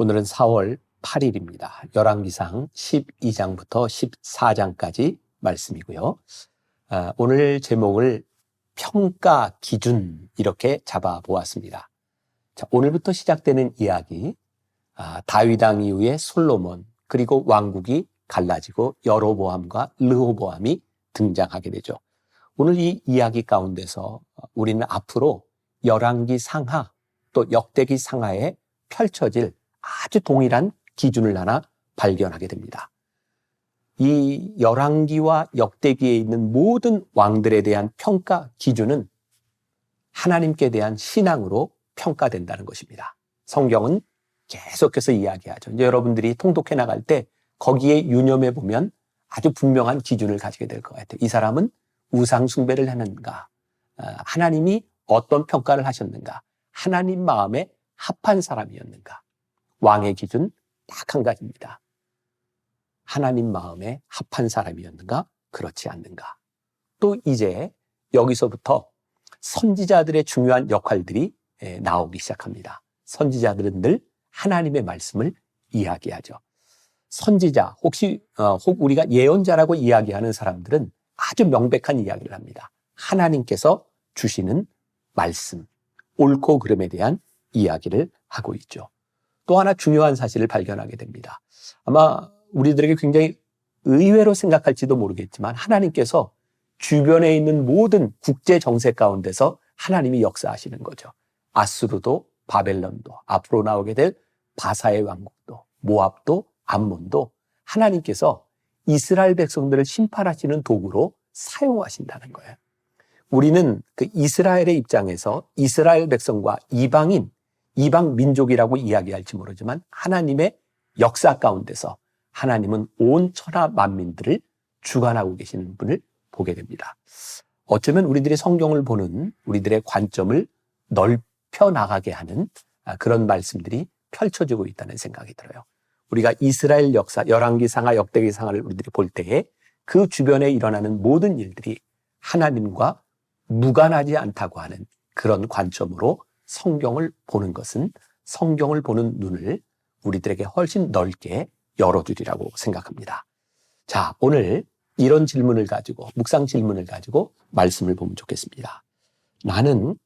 오늘은 4월 8일입니다. 열왕기상 12장부터 14장까지 말씀이고요. 오늘 제목을 평가 기준 이렇게 잡아보았습니다. 자, 오늘부터 시작되는 이야기, 다윗 왕 이후에 솔로몬, 그리고 왕국이 갈라지고 여로보암과 르호보암이 등장하게 되죠. 오늘 이 이야기 가운데서 우리는 앞으로 열왕기 상하 또 역대기 상하에 펼쳐질 아주 동일한 기준을 하나 발견하게 됩니다. 이 열왕기와 역대기에 있는 모든 왕들에 대한 평가 기준은 하나님께 대한 신앙으로 평가된다는 것입니다. 성경은 계속해서 이야기하죠. 이제 여러분들이 통독해 나갈 때 거기에 유념해 보면 아주 분명한 기준을 가지게 될 것 같아요. 이 사람은 우상 숭배를 했는가? 하나님이 어떤 평가를 하셨는가? 하나님 마음에 합한 사람이었는가? 왕의 기준 딱 한 가지입니다. 하나님 마음에 합한 사람이었는가? 그렇지 않는가? 또 이제 여기서부터 선지자들의 중요한 역할들이 나오기 시작합니다. 선지자들은 늘 하나님의 말씀을 이야기하죠. 선지자, 혹 우리가 예언자라고 이야기하는 사람들은 아주 명백한 이야기를 합니다. 하나님께서 주시는 말씀, 옳고 그름에 대한 이야기를 하고 있죠. 또 하나 중요한 사실을 발견하게 됩니다. 아마 우리들에게 굉장히 의외로 생각할지도 모르겠지만 하나님께서 주변에 있는 모든 국제 정세 가운데서 하나님이 역사하시는 거죠. 아수르도 바벨론도 앞으로 나오게 될 바사의 왕국도 모압도 암몬도 하나님께서 이스라엘 백성들을 심판하시는 도구로 사용하신다는 거예요. 우리는 그 이스라엘의 입장에서 이스라엘 백성과 이방 민족이라고 이야기할지 모르지만 하나님의 역사 가운데서 하나님은 온 천하 만민들을 주관하고 계시는 분을 보게 됩니다. 어쩌면 우리들의 성경을 보는 우리들의 관점을 넓혀 나가게 하는 그런 말씀들이 펼쳐지고 있다는 생각이 들어요. 우리가 이스라엘 역사, 열왕기 상하, 역대기 상하를 우리들이 볼 때에 그 주변에 일어나는 모든 일들이 하나님과 무관하지 않다고 하는 그런 관점으로 성경을 보는 것은 성경을 보는 눈을 우리들에게 훨씬 넓게 열어주리라고 생각합니다. 자, 오늘 이런 질문을 가지고, 묵상 질문을 가지고 말씀을 보면 좋겠습니다. 나는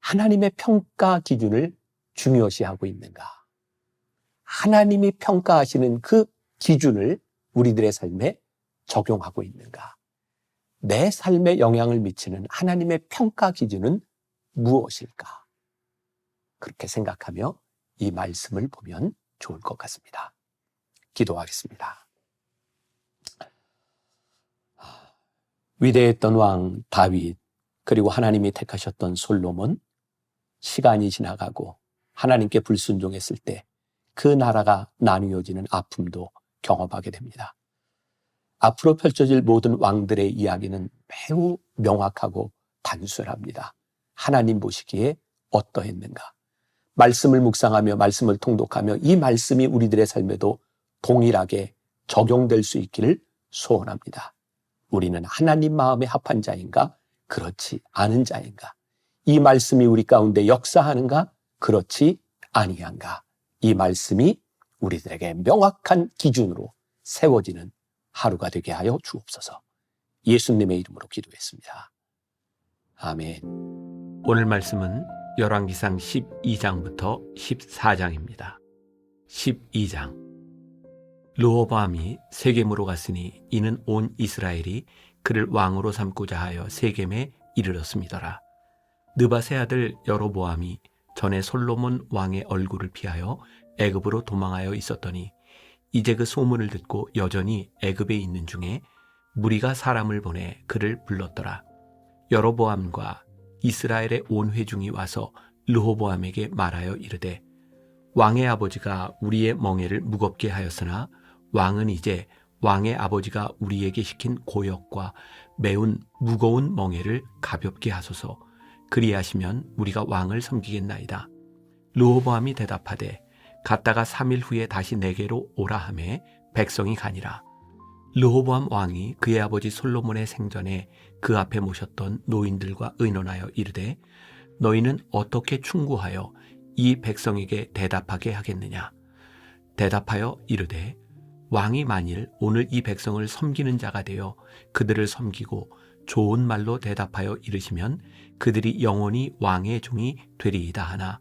하나님의 평가 기준을 중요시하고 있는가? 하나님이 평가하시는 그 기준을 우리들의 삶에 적용하고 있는가? 내 삶에 영향을 미치는 하나님의 평가 기준은 무엇일까? 그렇게 생각하며 이 말씀을 보면 좋을 것 같습니다. 기도하겠습니다. 위대했던 왕 다윗, 그리고 하나님이 택하셨던 솔로몬, 시간이 지나가고 하나님께 불순종했을 때 그 나라가 나누어지는 아픔도 경험하게 됩니다. 앞으로 펼쳐질 모든 왕들의 이야기는 매우 명확하고 단순합니다. 하나님 보시기에 어떠했는가? 말씀을 묵상하며 말씀을 통독하며 이 말씀이 우리들의 삶에도 동일하게 적용될 수 있기를 소원합니다. 우리는 하나님 마음에 합한 자인가? 그렇지 않은 자인가? 이 말씀이 우리 가운데 역사하는가? 그렇지 아니한가? 이 말씀이 우리들에게 명확한 기준으로 세워지는 하루가 되게 하여 주옵소서. 예수님의 이름으로 기도했습니다. 아멘. 오늘 말씀은 열왕기상 12장부터 14장입니다. 12장. 르호보암이 세겜으로 갔으니 이는 온 이스라엘이 그를 왕으로 삼고자 하여 세겜에 이르렀음이더라. 느밧의 아들 여로보암이 전에 솔로몬 왕의 얼굴을 피하여 애굽으로 도망하여 있었더니 이제 그 소문을 듣고 여전히 애굽에 있는 중에 무리가 사람을 보내 그를 불렀더라. 여로보암과 이스라엘의 온 회중이 와서 르호보암에게 말하여 이르되 왕의 아버지가 우리의 멍에를 무겁게 하였으나 왕은 이제 왕의 아버지가 우리에게 시킨 고역과 매운 무거운 멍에를 가볍게 하소서. 그리하시면 우리가 왕을 섬기겠나이다. 르호보암이 대답하되 갔다가 3일 후에 다시 내게로 오라 하매 백성이 가니라. 르호보암 왕이 그의 아버지 솔로몬의 생전에 그 앞에 모셨던 노인들과 의논하여 이르되 너희는 어떻게 충고하여 이 백성에게 대답하게 하겠느냐? 대답하여 이르되 왕이 만일 오늘 이 백성을 섬기는 자가 되어 그들을 섬기고 좋은 말로 대답하여 이르시면 그들이 영원히 왕의 종이 되리이다 하나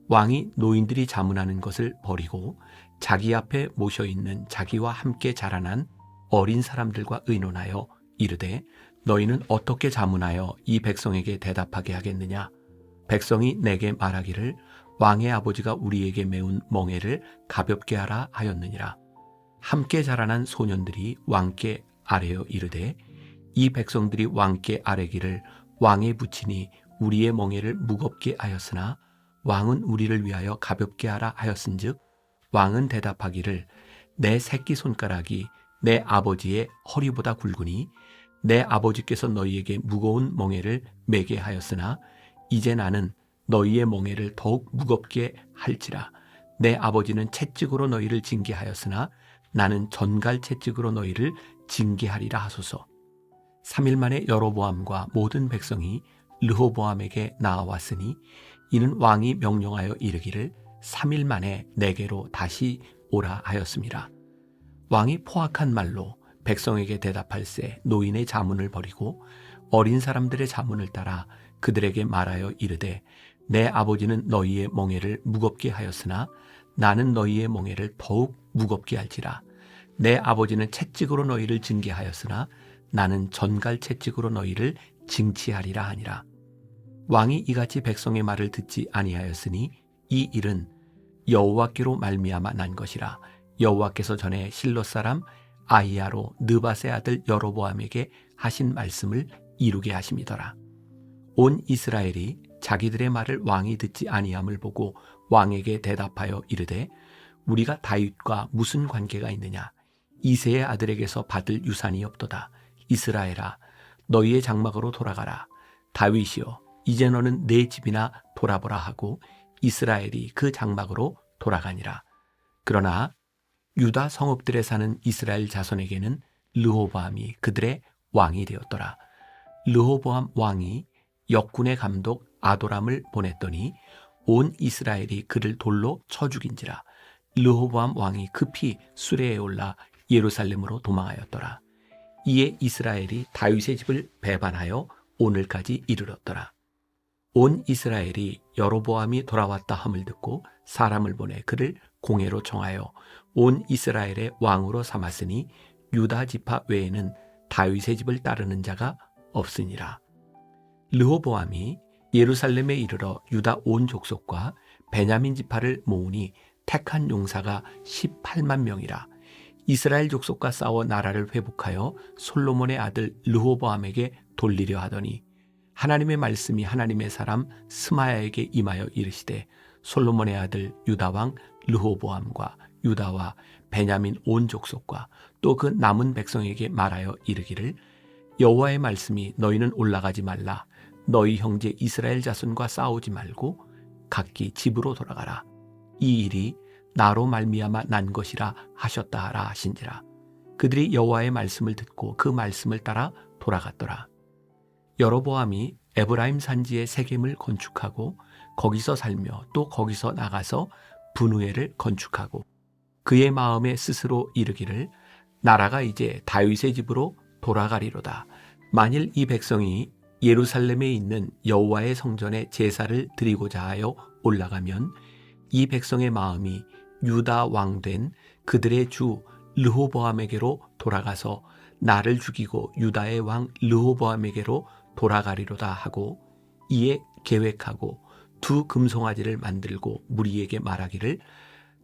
왕이 노인들이 자문하는 것을 버리고 자기 앞에 모셔있는 자기와 함께 자라난 어린 사람들과 의논하여 이르되 너희는 어떻게 자문하여 이 백성에게 대답하게 하겠느냐? 백성이 내게 말하기를 왕의 아버지가 우리에게 메운 멍에를 가볍게 하라 하였느니라. 함께 자라난 소년들이 왕께 아뢰어 이르되 이 백성들이 왕께 아뢰기를 왕의 부친이 우리의 멍에를 무겁게 하였으나 왕은 우리를 위하여 가볍게 하라 하였은즉 왕은 대답하기를 내 새끼 손가락이 내 아버지의 허리보다 굵으니 내 아버지께서 너희에게 무거운 멍에를 매게 하였으나 이제 나는 너희의 멍에를 더욱 무겁게 할지라. 내 아버지는 채찍으로 너희를 징계하였으나 나는 전갈 채찍으로 너희를 징계하리라 하소서. 3일 만에 여로보암과 모든 백성이 르호보암에게 나아왔으니 이는 왕이 명령하여 이르기를 3일 만에 내게로 다시 오라 하였습니다. 왕이 포악한 말로 백성에게 대답할새 노인의 자문을 버리고 어린 사람들의 자문을 따라 그들에게 말하여 이르되 내 아버지는 너희의 멍에를 무겁게 하였으나 나는 너희의 멍에를 더욱 무겁게 할지라. 내 아버지는 채찍으로 너희를 징계하였으나 나는 전갈 채찍으로 너희를 징치하리라 하니라. 왕이 이같이 백성의 말을 듣지 아니하였으니 이 일은 여호와께로 말미암아 난 것이라. 여호와께서 전에 실로 사람 아히야로 느밧의 아들 여로보암에게 하신 말씀을 이루게 하심이더라. 온 이스라엘이 자기들의 말을 왕이 듣지 아니함을 보고 왕에게 대답하여 이르되 우리가 다윗과 무슨 관계가 있느냐? 이새의 아들에게서 받을 유산이 없도다. 이스라엘아 너희의 장막으로 돌아가라. 다윗이여 이제 너는 내 집이나 돌아보라 하고 이스라엘이 그 장막으로 돌아가니라. 그러나 유다 성읍들에 사는 이스라엘 자손에게는 르호보암이 그들의 왕이 되었더라. 르호보암 왕이 역군의 감독 아도람을 보냈더니 온 이스라엘이 그를 돌로 쳐 죽인지라. 르호보암 왕이 급히 수레에 올라 예루살렘으로 도망하였더라. 이에 이스라엘이 다윗의 집을 배반하여 오늘까지 이르렀더라. 온 이스라엘이 여로보암이 돌아왔다 함을 듣고 사람을 보내 그를 공회로 청하여 온 이스라엘의 왕으로 삼았으니 유다 지파 외에는 다윗의 집을 따르는 자가 없으니라. 르호보암이 예루살렘에 이르러 유다 온 족속과 베냐민 지파를 모으니 택한 용사가 18만 명이라. 이스라엘 족속과 싸워 나라를 회복하여 솔로몬의 아들 르호보암에게 돌리려 하더니 하나님의 말씀이 하나님의 사람 스마야에게 임하여 이르시되 솔로몬의 아들 유다 왕 르호보암과 유다와 베냐민 온 족속과 또 그 남은 백성에게 말하여 이르기를 여호와의 말씀이 너희는 올라가지 말라. 너희 형제 이스라엘 자손과 싸우지 말고 각기 집으로 돌아가라. 이 일이 나로 말미암아 난 것이라 하셨다 하라 하신지라. 그들이 여호와의 말씀을 듣고 그 말씀을 따라 돌아갔더라. 여로보암이 에브라임 산지에 세겜을 건축하고 거기서 살며 또 거기서 나가서 분우엘을 건축하고 그의 마음에 스스로 이르기를 나라가 이제 다윗의 집으로 돌아가리로다. 만일 이 백성이 예루살렘에 있는 여호와의 성전에 제사를 드리고자 하여 올라가면 이 백성의 마음이 유다 왕 된 그들의 주 르호보암에게로 돌아가서 나를 죽이고 유다의 왕 르호보암에게로 돌아가리로다 하고 이에 계획하고 두 금송아지를 만들고 무리에게 말하기를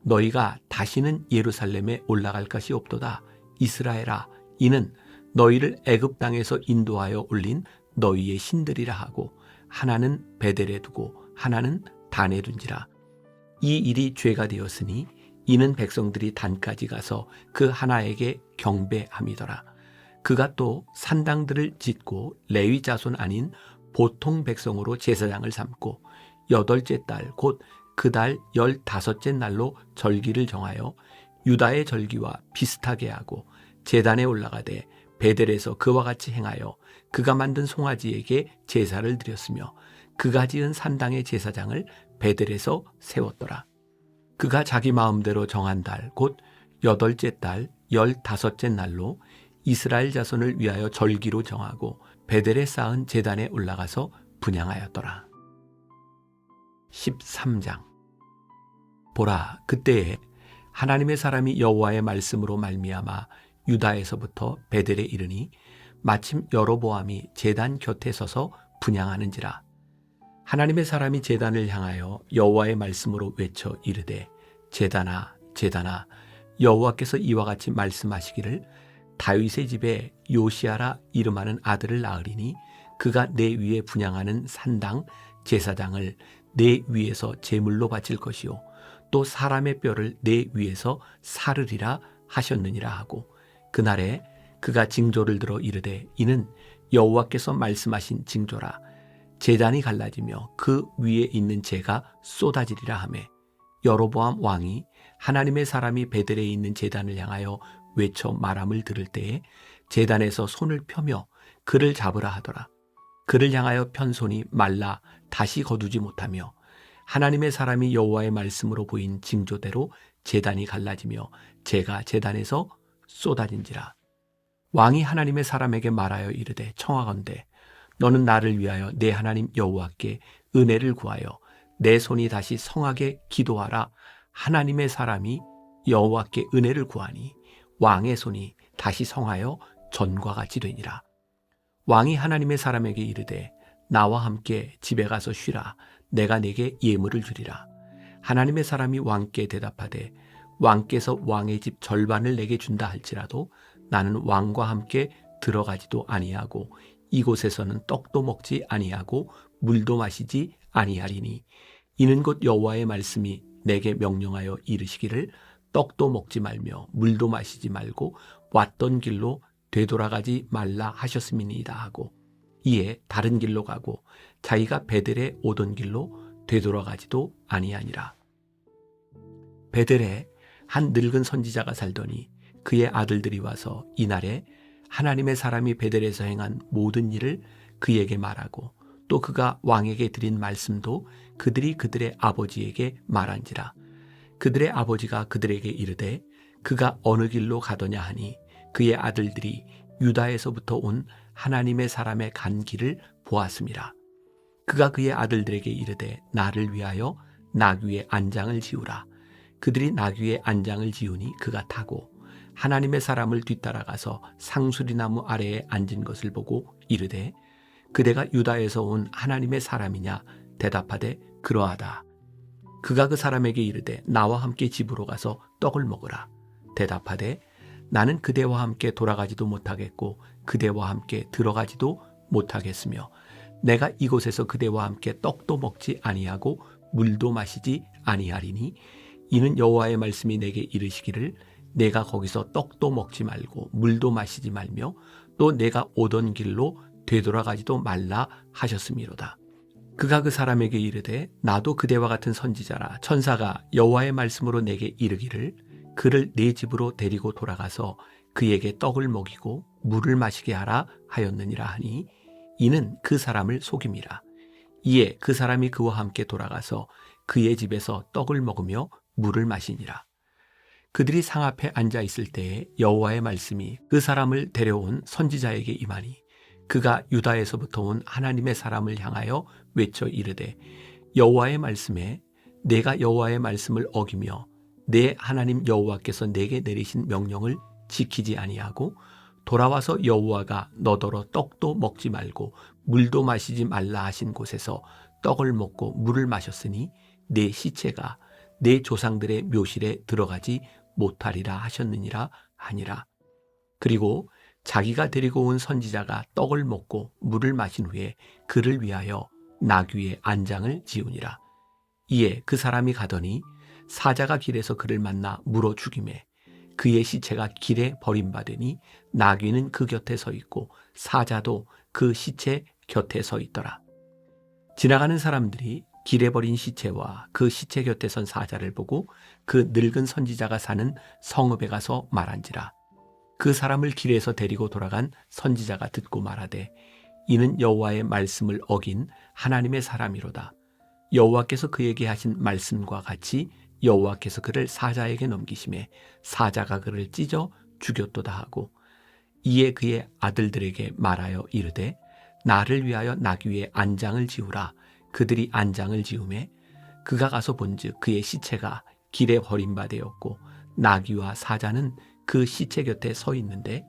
너희가 다시는 예루살렘에 올라갈 것이 없도다. 이스라엘아 이는 너희를 애굽 땅에서 인도하여 올린 너희의 신들이라 하고 하나는 베델에 두고 하나는 단에 둔지라. 이 일이 죄가 되었으니 이는 백성들이 단까지 가서 그 하나에게 경배함이더라. 그가 또 산당들을 짓고 레위 자손 아닌 보통 백성으로 제사장을 삼고 8째 달 곧 그 달 15째 날로 절기를 정하여 유다의 절기와 비슷하게 하고 제단에 올라가되 베델에서 그와 같이 행하여 그가 만든 송아지에게 제사를 드렸으며 그가 지은 산당의 제사장을 베델에서 세웠더라. 그가 자기 마음대로 정한 달 곧 8째 달 15째 날로 이스라엘 자손을 위하여 절기로 정하고 베델에 쌓은 제단에 올라가서 분향하였더라. 13장. 보라, 그때에 하나님의 사람이 여호와의 말씀으로 말미암아 유다에서부터 베델에 이르니 마침 여로보암이 제단 곁에 서서 분향하는지라. 하나님의 사람이 제단을 향하여 여호와의 말씀으로 외쳐 이르되, 제단아, 제단아, 여호와께서 이와 같이 말씀하시기를, 다윗의 집에 요시아라 이름하는 아들을 낳으리니 그가 내 위에 분향하는 산당 제사장을 내 위에서 제물로 바칠 것이요 또 사람의 뼈를 내 위에서 사르리라 하셨느니라 하고, 그날에 그가 징조를 들어 이르되, 이는 여호와께서 말씀하신 징조라. 제단이 갈라지며 그 위에 있는 재가 쏟아지리라 하매, 여로보암 왕이 하나님의 사람이 베델에 있는 제단을 향하여 외쳐 말함을 들을 때에 제단에서 손을 펴며 그를 잡으라 하더라. 그를 향하여 편 손이 말라 다시 거두지 못하며 하나님의 사람이 여호와의 말씀으로 보인 징조대로 제단이 갈라지며 재가 제단에서 쏟아진지라. 왕이 하나님의 사람에게 말하여 이르되, 청하건대 너는 나를 위하여 내 하나님 여호와께 은혜를 구하여 내 손이 다시 성하게 기도하라. 하나님의 사람이 여호와께 은혜를 구하니 왕의 손이 다시 성하여 전과 같이 되니라. 왕이 하나님의 사람에게 이르되, 나와 함께 집에 가서 쉬라. 내가 내게 예물을 주리라. 하나님의 사람이 왕께 대답하되, 왕께서 왕의 집 절반을 내게 준다 할지라도 나는 왕과 함께 들어가지도 아니하고 이곳에서는 떡도 먹지 아니하고 물도 마시지 아니하리니, 이는 곧 여호와의 말씀이 내게 명령하여 이르시기를, 떡도 먹지 말며 물도 마시지 말고 왔던 길로 되돌아가지 말라 하셨음이니이다 하고, 이에 다른 길로 가고 자기가 베델에 오던 길로 되돌아가지도 아니하니라. 베델에 한 늙은 선지자가 살더니 그의 아들들이 와서 이날에 하나님의 사람이 베델에서 행한 모든 일을 그에게 말하고 또 그가 왕에게 드린 말씀도 그들이 그들의 아버지에게 말한지라. 그들의 아버지가 그들에게 이르되, 그가 어느 길로 가더냐 하니 그의 아들들이 유다에서부터 온 하나님의 사람의 간 길을 보았음이라. 그가 그의 아들들에게 이르되, 나를 위하여 나귀의 안장을 지우라. 그들이 나귀의 안장을 지우니 그가 타고 하나님의 사람을 뒤따라가서 상수리나무 아래에 앉은 것을 보고 이르되, 그대가 유다에서 온 하나님의 사람이냐? 대답하되, 그러하다. 그가 그 사람에게 이르되, 나와 함께 집으로 가서 떡을 먹으라. 대답하되, 나는 그대와 함께 돌아가지도 못하겠고 그대와 함께 들어가지도 못하겠으며 내가 이곳에서 그대와 함께 떡도 먹지 아니하고 물도 마시지 아니하리니, 이는 여호와의 말씀이 내게 이르시기를, 내가 거기서 떡도 먹지 말고 물도 마시지 말며 또 내가 오던 길로 되돌아가지도 말라 하셨음이로다. 그가 그 사람에게 이르되, 나도 그대와 같은 선지자라. 천사가 여호와의 말씀으로 내게 이르기를, 그를 내 집으로 데리고 돌아가서 그에게 떡을 먹이고 물을 마시게 하라 하였느니라 하니, 이는 그 사람을 속임이라. 이에 그 사람이 그와 함께 돌아가서 그의 집에서 떡을 먹으며 물을 마시니라. 그들이 상 앞에 앉아 있을 때에 여호와의 말씀이 그 사람을 데려온 선지자에게 임하니, 그가 유다에서부터 온 하나님의 사람을 향하여 외쳐 이르되, 여호와의 말씀에 내가 여호와의 말씀을 어기며 내 하나님 여호와께서 내게 내리신 명령을 지키지 아니하고 돌아와서 여호와가 너더러 떡도 먹지 말고 물도 마시지 말라 하신 곳에서 떡을 먹고 물을 마셨으니 내 시체가 내 조상들의 묘실에 들어가지 못하리라 하셨느니라 하니라. 그리고 자기가 데리고 온 선지자가 떡을 먹고 물을 마신 후에 그를 위하여 나귀의 안장을 지우니라. 이에 그 사람이 가더니 사자가 길에서 그를 만나 물어 죽이매 그의 시체가 길에 버림받으니 나귀는 그 곁에 서 있고 사자도 그 시체 곁에 서 있더라. 지나가는 사람들이 길에 버린 시체와 그 시체 곁에 선 사자를 보고 그 늙은 선지자가 사는 성읍에 가서 말한지라. 그 사람을 길에서 데리고 돌아간 선지자가 듣고 말하되, 이는 여호와의 말씀을 어긴 하나님의 사람이로다. 여호와께서 그에게 하신 말씀과 같이 여호와께서 그를 사자에게 넘기심에 사자가 그를 찢어 죽였도다 하고, 이에 그의 아들들에게 말하여 이르되 나를 위하여 나귀 위에 안장을 지우라. 그들이 안장을 지우매 그가 가서 본즉 그의 시체가 길에 버림바되었고 나귀와 사자는 그 시체 곁에 서 있는데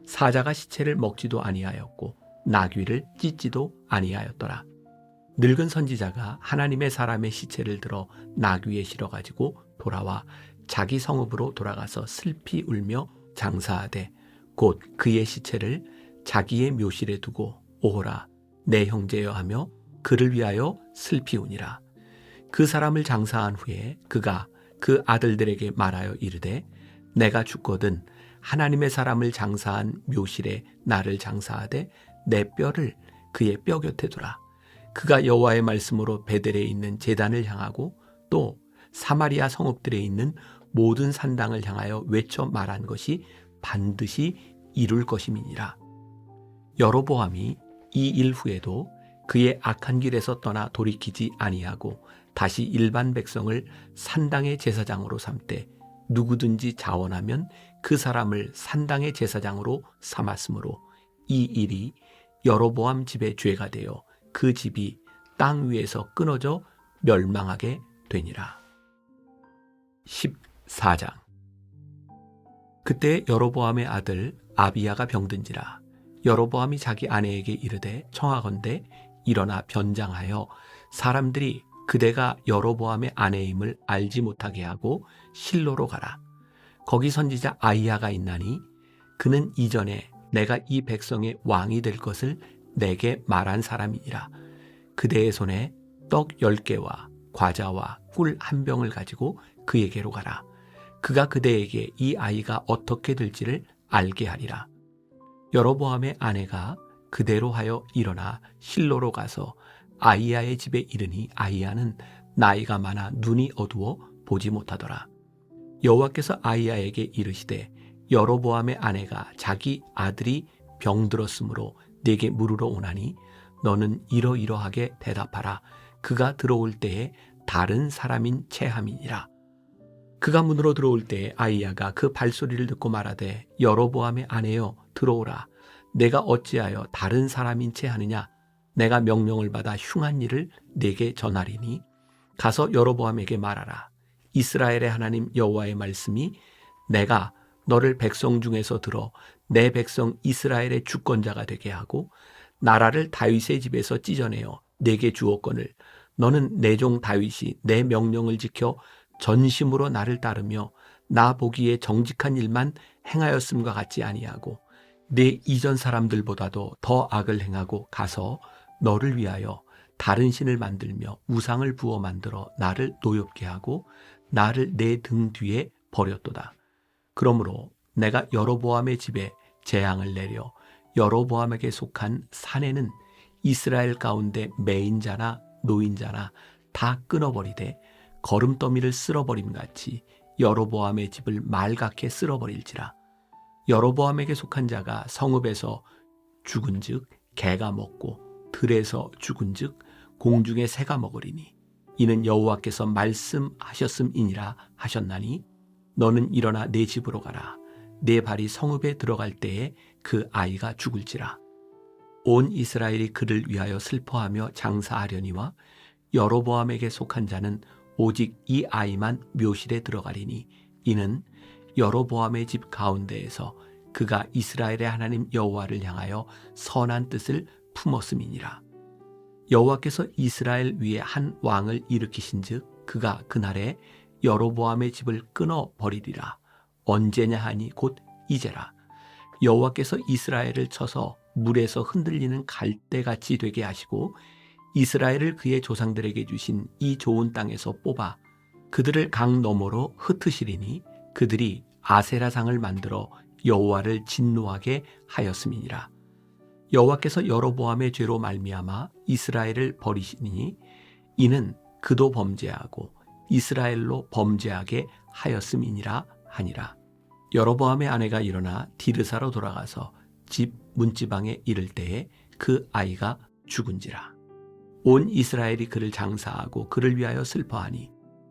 사자가 시체를 먹지도 아니하였고 나귀를 찢지도 아니하였더라. 늙은 선지자가 하나님의 사람의 시체를 들어 나귀에 실어가지고 돌아와 자기 성읍으로 돌아가서 슬피 울며 장사하되 곧 그의 시체를 자기의 묘실에 두고 오호라 내 형제여 하며 그를 위하여 슬피 우니라. 그 사람을 장사한 후에 그가 그 아들들에게 말하여 이르되 내가 죽거든 하나님의 사람을 장사한 묘실에 나를 장사하되 내 뼈를 그의 뼈 곁에 두라. 그가 여호와의 말씀으로 베델에 있는 제단을 향하고 또 사마리아 성읍들에 있는 모든 산당을 향하여 외쳐 말한 것이 반드시 이룰 것임이니라. 여로보암이 이 일 후에도 그의 악한 길에서 떠나 돌이키지 아니하고 다시 일반 백성을 산당의 제사장으로 삼되 누구든지 자원하면 그 사람을 산당의 제사장으로 삼았으므로 이 일이 여로보암 집의 죄가 되어 그 집이 땅 위에서 끊어져 멸망하게 되니라. 14장. 그때 여로보암의 아들 아비야가 병든지라. 여로보암이 자기 아내에게 이르되 청하건대 일어나 변장하여 사람들이 그대가 여로보암의 아내임을 알지 못하게 하고 실로로 가라. 거기 선지자 아히야가 있나니 그는 이전에 내가 이 백성의 왕이 될 것을 내게 말한 사람이니라. 그대의 손에 떡 10개와 과자와 꿀 1병을 가지고 그에게로 가라. 그가 그대에게 이 아이가 어떻게 될지를 알게 하리라. 여로보암의 아내가 그대로 하여 일어나 실로로 가서 아히야의 집에 이르니 아히야는 나이가 많아 눈이 어두워 보지 못하더라. 여호와께서 아히야에게 이르시되 여로보암의 아내가 자기 아들이 병들었으므로 내게 물으러 오나니 너는 이러이러하게 대답하라. 그가 들어올 때에 다른 사람인 체함이니라. 그가 문으로 들어올 때에 아히야가 그 발소리를 듣고 말하되 여로보암의 아내여 들어오라. 내가 어찌하여 다른 사람인 채 하느냐. 내가 명령을 받아 흉한 일을 내게 전하리니 가서 여로보암에게 말하라. 이스라엘의 하나님 여호와의 말씀이 내가 너를 백성 중에서 들어 내 백성 이스라엘의 주권자가 되게 하고 나라를 다윗의 집에서 찢어내어 내게 주었거늘 너는 내 종 다윗이 내 명령을 지켜 전심으로 나를 따르며 나 보기에 정직한 일만 행하였음과 같지 아니하고 내 이전 사람들보다도 더 악을 행하고 가서 너를 위하여 다른 신을 만들며 우상을 부어 만들어 나를 노엽게 하고 나를 내 등 뒤에 버렸도다. 그러므로 내가 여로보암의 집에 재앙을 내려 여로보암에게 속한 사내는 이스라엘 가운데 매인자나 노인자나 다 끊어버리되 거름더미를 쓸어버림같이 여로보암의 집을 말갛게 쓸어버릴지라. 여로보암에게 속한 자가 성읍에서 죽은즉 개가 먹고 들에서 죽은즉 공중의 새가 먹으리니 이는 여호와께서 말씀하셨음이니라 하셨나니 너는 일어나 내 집으로 가라. 내 발이 성읍에 들어갈 때에 그 아이가 죽을지라. 온 이스라엘이 그를 위하여 슬퍼하며 장사하려니와 여로보암에게 속한 자는 오직 이 아이만 묘실에 들어가리니 이는 여로보암의 집 가운데에서 그가 이스라엘의 하나님 여호와를 향하여 선한 뜻을 품었음이니라. 여호와께서 이스라엘 위에 한 왕을 일으키신즉 그가 그날에 여로보암의 집을 끊어 버리리라. 언제냐 하니 곧 이제라. 여호와께서 이스라엘을 쳐서 물에서 흔들리는 갈대같이 되게 하시고 이스라엘을 그의 조상들에게 주신 이 좋은 땅에서 뽑아 그들을 강 너머로 흩으시리니 그들이 아세라상을 만들어 여호와를 진노하게 하였음이니라. 여호와께서 여로보암의 죄로 말미암아 이스라엘을 버리시니 이는 그도 범죄하고 이스라엘로 범죄하게 하였음이니라 하니라. 여로보암의 아내가 일어나 디르사로 돌아가서 집 문지방에 이를 때에 그 아이가 죽은지라. 온 이스라엘이 그를 장사하고 그를 위하여 슬퍼하니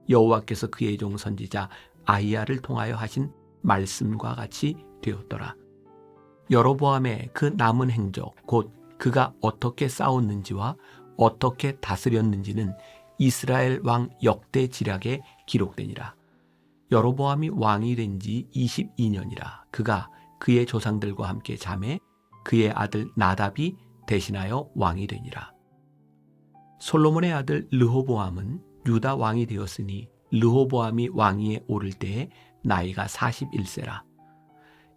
여호와께서 그의 종 선지자 아히야를 통하여 하신 말씀과 같이 되었더라. 여로보암의 그 남은 행적 곧 그가 어떻게 싸웠는지와 어떻게 다스렸는지는 이스라엘 왕 역대 지략에 기록되니라. 여로보암이 왕이 된 지 22년이라. 그가 그의 조상들과 함께 잠에 그의 아들 나답이 대신하여 왕이 되니라. 솔로몬의 아들 르호보암은 유다 왕이 되었으니 르호보암이 왕위에 오를 때에 나이가 41세라.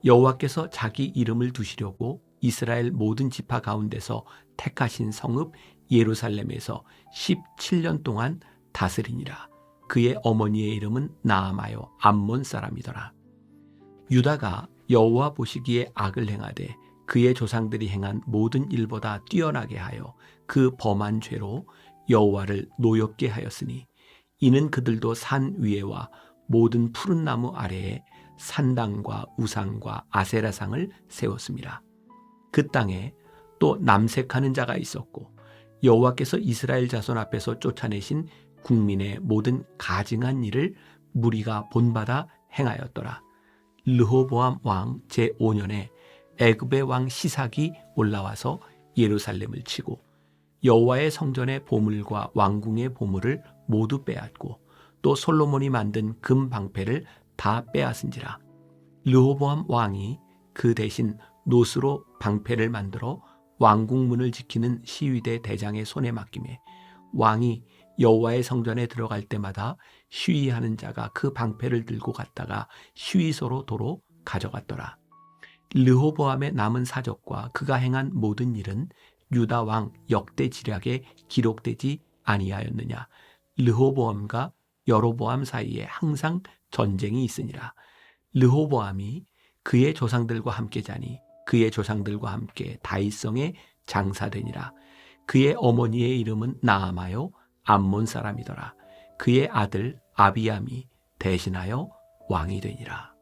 여호와께서 자기 이름을 두시려고 이스라엘 모든 지파 가운데서 택하신 성읍 예루살렘에서 17년 동안 다스리니라. 그의 어머니의 이름은 나아마요 암몬 사람이더라. 유다가 여호와 보시기에 악을 행하되 그의 조상들이 행한 모든 일보다 뛰어나게 하여 그 범한 죄로 여호와를 노엽게 하였으니 이는 그들도 산 위에와 모든 푸른 나무 아래에 산당과 우상과 아세라상을 세웠습니다. 그 땅에 또 남색하는 자가 있었고 여호와께서 이스라엘 자손 앞에서 쫓아내신 국민의 모든 가증한 일을 무리가 본받아 행하였더라. 르호보암 왕 제5년에 애굽의 왕 시삭이 올라와서 예루살렘을 치고 여호와의 성전의 보물과 왕궁의 보물을 모두 빼앗고 또 솔로몬이 만든 금 방패를 다 빼앗은지라. 르호보암 왕이 그 대신 노스로 방패를 만들어 왕궁 문을 지키는 시위대 대장의 손에 맡기매 왕이 여호와의 성전에 들어갈 때마다 시위하는 자가 그 방패를 들고 갔다가 시위소로 도로 가져갔더라. 르호보암의 남은 사적과 그가 행한 모든 일은 유다 왕 역대 지략에 기록되지 아니하였느냐. 르호보암과 여로보암 사이에 항상 전쟁이 있으니라. 르호보암이 그의 조상들과 함께 자니 그의 조상들과 함께 다윗성에 장사되니라. 그의 어머니의 이름은 나아마요 암몬 사람이더라. 그의 아들 아비암이 대신하여 왕이 되니라.